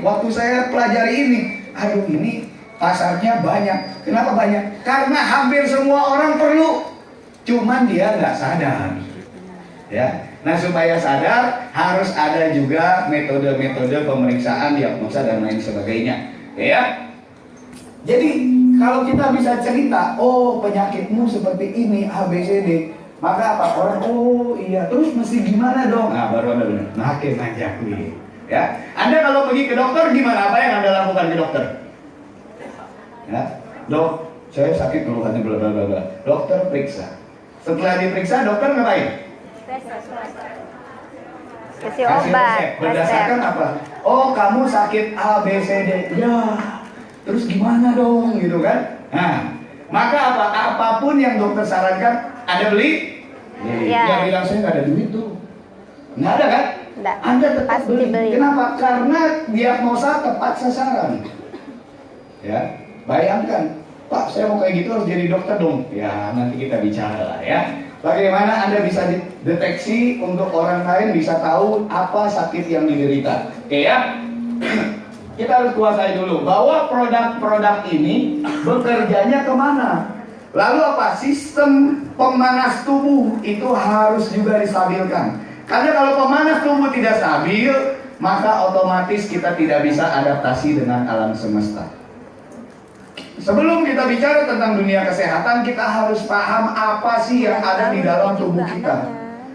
Waktu saya pelajari ini, aduh ini pasarnya banyak. Kenapa banyak? Karena hampir semua orang perlu, cuman dia nggak sadar. Ya, nah supaya sadar harus ada juga metode-metode pemeriksaan, diagnosa dan lain sebagainya. Ya, jadi kalau kita bisa cerita, oh penyakitmu seperti ini ABCD, maka apa orang, oh iya, terus mesti gimana dong? Nah baru Anda benar, makin ngajak nih. Ya, Anda kalau pergi ke dokter gimana? Apa yang Anda lakukan ke dokter? Ya, dok, saya sakit keluhannya bla bla bla bla. Dokter periksa. Setelah diperiksa, dokter ngapain? Kasih obat. Berdasarkan apa? Oh, kamu sakit A, B, C, D. Ya, terus gimana dong, gitu kan? Nah, maka apapun yang dokter sarankan, Anda beli? Ya. Yang bilang saya nggak ada duit tuh, nggak ada kan? Nggak. Anda tetap Pasti beli. Kenapa? Karena diagnosa tepat sasaran. Ya, bayangkan, Pak, saya mau kayak gitu harus jadi dokter dong. Ya, nanti kita bicara lah ya. Bagaimana Anda bisa deteksi untuk orang lain bisa tahu apa sakit yang diderita. Oke ya. Kita harus kuasai dulu bahwa produk-produk ini bekerjanya kemana. Lalu apa? Sistem pemanas tubuh itu harus juga distabilkan. Karena kalau pemanas tubuh tidak stabil, maka otomatis kita tidak bisa adaptasi dengan alam semesta. Sebelum kita bicara tentang dunia kesehatan, kita harus paham apa sih yang ada di dalam tubuh kita.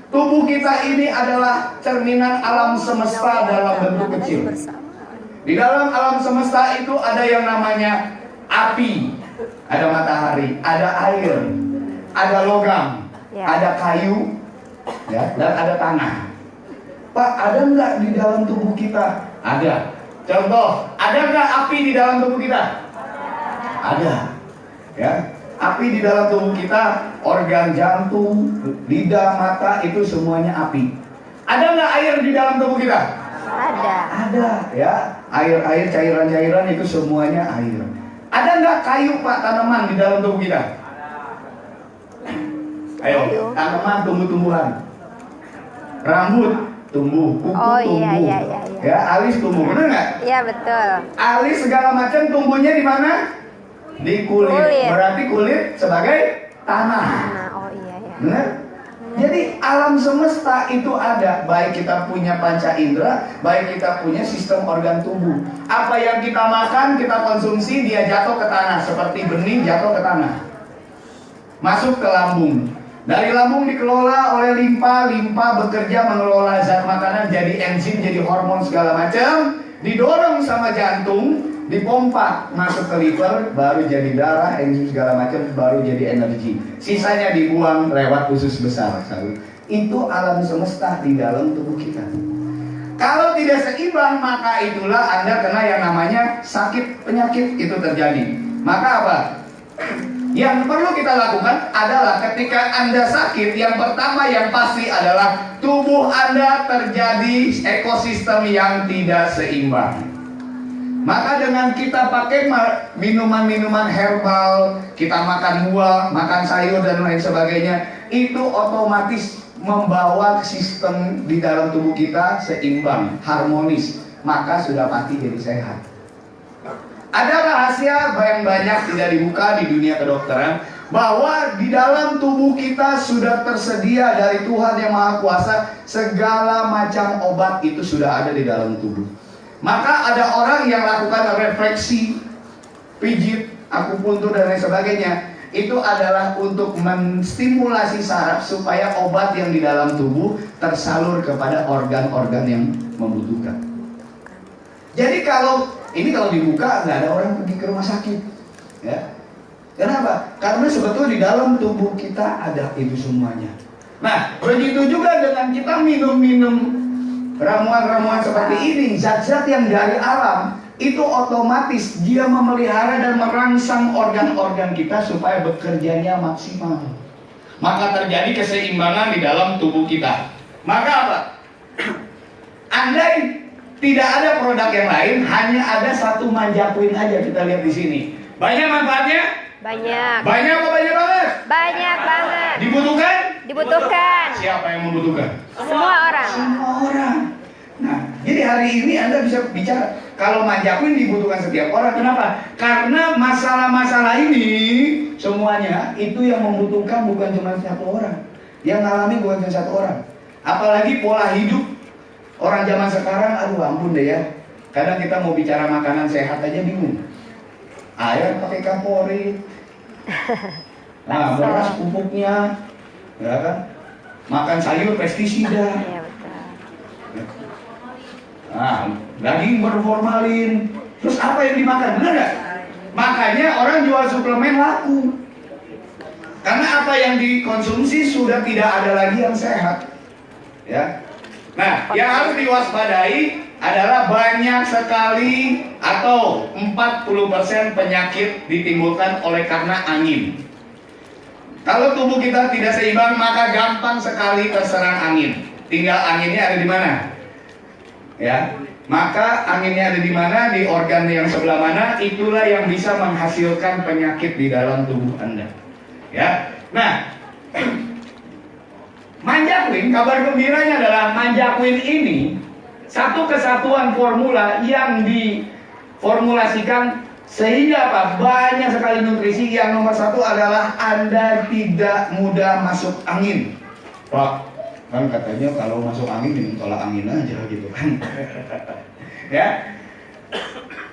Tubuh kita ini adalah cerminan alam semesta dalam bentuk kecil. Di dalam alam semesta itu ada yang namanya api, ada matahari, ada air, ada logam, ada kayu, ya, dan ada tanah. Pak, ada nggak di dalam tubuh kita? Ada. Contoh, ada nggak api di dalam tubuh kita? Ada, ya. Api di dalam tubuh kita, organ jantung, lidah, mata itu semuanya api. Ada nggak air di dalam tubuh kita? Ada. Ada, ya. Air-air, cairan-cairan itu semuanya air. Ada nggak kayu, Pak, tanaman di dalam tubuh kita? Ayo, tanaman, tumbuh-tumbuhan. Rambut tumbuh, kuku tumbuh. Iya. Ya, alis tumbuh, benar nggak? Iya betul. Alis segala macam tumbuhnya di mana? Di kulit. Berarti kulit sebagai tanah. Oh iya. Benar? Jadi alam semesta itu ada, baik kita punya panca indera, baik kita punya sistem organ tubuh. Apa yang kita makan, kita konsumsi, dia jatuh ke tanah seperti benih jatuh ke tanah. Masuk ke lambung. Dari lambung dikelola oleh limpa, limpa bekerja mengelola zat makanan jadi enzim, jadi hormon segala macam, didorong sama jantung, dipompa masuk ke liver, baru jadi darah, enzim segala macam, baru jadi energi. Sisanya dibuang lewat usus besar. Itu alam semesta di dalam tubuh kita. Kalau tidak seimbang, maka itulah Anda kena yang namanya sakit, penyakit itu terjadi. Maka apa? Yang perlu kita lakukan adalah ketika Anda sakit, yang pertama yang pasti adalah tubuh Anda terjadi ekosistem yang tidak seimbang. Maka dengan kita pakai minuman-minuman herbal, kita makan buah, makan sayur dan lain sebagainya, itu otomatis membawa sistem di dalam tubuh kita seimbang, harmonis. Maka sudah pasti jadi sehat. Ada rahasia yang banyak tidak dibuka di dunia kedokteran, bahwa di dalam tubuh kita sudah tersedia dari Tuhan yang Maha Kuasa, segala macam obat itu sudah ada di dalam tubuh. Maka ada orang yang lakukan refleksi, pijit, akupuntur dan lain sebagainya. Itu adalah untuk menstimulasi saraf supaya obat yang di dalam tubuh tersalur kepada organ-organ yang membutuhkan. Jadi kalau dibuka, nggak ada orang pergi ke rumah sakit, ya. Kenapa? Karena sebetulnya di dalam tubuh kita ada itu semuanya. Nah, begitu juga dengan kita minum-minum ramuan-ramuan seperti ini, zat-zat yang dari alam, itu otomatis dia memelihara dan merangsang organ-organ kita supaya bekerjanya maksimal. Maka terjadi keseimbangan di dalam tubuh kita. Maka apa? Andai tidak ada produk yang lain, hanya ada satu manjapuin aja, kita lihat di sini. Banyak manfaatnya? Banyak. Banyak apa banyak banget? Banyak banget. Dibutuhkan? Dibutuhkan. Siapa yang membutuhkan? Semua orang. Semua orang. Nah, Jadi hari ini Anda bisa bicara, kalau manjakuin dibutuhkan setiap orang. Kenapa? Karena masalah-masalah ini semuanya itu yang membutuhkan bukan cuma satu orang. Yang ngalami bukan cuma satu orang. Apalagi pola hidup orang zaman sekarang, aduh ampun deh ya. Kadang kita mau bicara makanan sehat aja bingung. Air pakai kapori. Nah, beras pupuknya, ya kan? Makan sayur pestisida. Iya betul. Nah, daging berformalin. Terus apa yang dimakan? Benar nggak? Makanya orang jual suplemen laku. Karena apa yang dikonsumsi sudah tidak ada lagi yang sehat. Ya. Nah, yang harus diwaspadai adalah banyak sekali atau 40% penyakit ditimbulkan oleh karena angin. Kalau tubuh kita tidak seimbang, maka gampang sekali terserang angin. Tinggal anginnya ada di mana? Ya, maka anginnya ada di mana, di organ yang sebelah mana, itulah yang bisa menghasilkan penyakit di dalam tubuh Anda. Ya, nah, Manjaquin, kabar gembiranya adalah Manjaquin ini satu kesatuan formula yang diformulasikan sehingga apa? Banyak sekali nutrisi. Yang nomor satu adalah Anda tidak mudah masuk angin. Pak, kan katanya kalau masuk angin minum tolak angin aja gitu kan. Ya,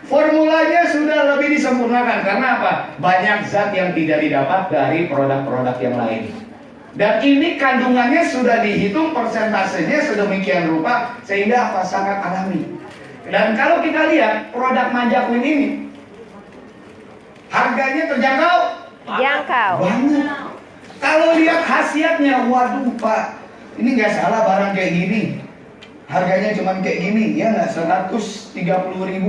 formulanya sudah lebih disempurnakan. Karena apa? Banyak zat yang tidak didapat dari produk-produk yang lain. Dan ini kandungannya sudah dihitung persentasenya sedemikian rupa sehingga apa? Sangat alami. Dan kalau kita lihat produk Manjaquin ini harganya terjangkau Jangkau. banget. Kalau lihat khasiatnya, waduh Pak, ini nggak salah barang kayak gini. Harganya cuma kayak gini, ya nggak, 130.000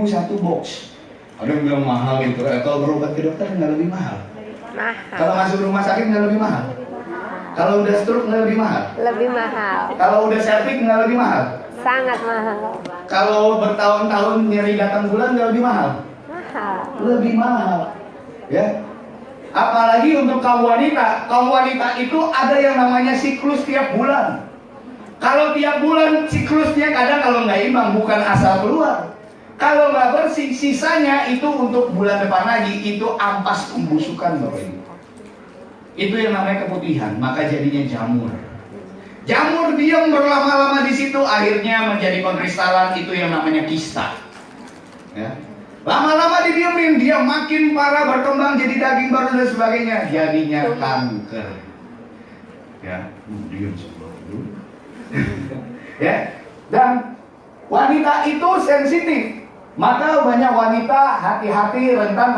satu box. Ada yang bilang mahal gitu. Kalau berobat ke dokter nggak lebih mahal. Mahal. Kalau masuk rumah sakit nggak lebih mahal. Kalau udah stroke nggak lebih mahal. Lebih mahal. Kalau udah septic nggak lebih mahal. Sangat mahal. Kalau bertahun-tahun nyeri datang bulan nggak lebih mahal. Mahal. Lebih mahal. Ya. Apalagi untuk kaum wanita. Kaum wanita itu ada yang namanya siklus tiap bulan. Kalau tiap bulan siklusnya kadang kalau nggak imbang, bukan asal keluar. Kalau nggak bersih, sisanya itu untuk bulan depan lagi, itu ampas pembusukan Bapak Ibu. Itu yang namanya keputihan, maka jadinya jamur. Jamur diam berlama-lama di situ, akhirnya menjadi konkristalan, itu yang namanya kista. Ya. Lama-lama didiemin, dia makin parah, berkembang jadi daging baru dan sebagainya, jadinya kanker. Ya, diam dulu. Ya, dan wanita itu sensitif, maka banyak wanita hati-hati rentan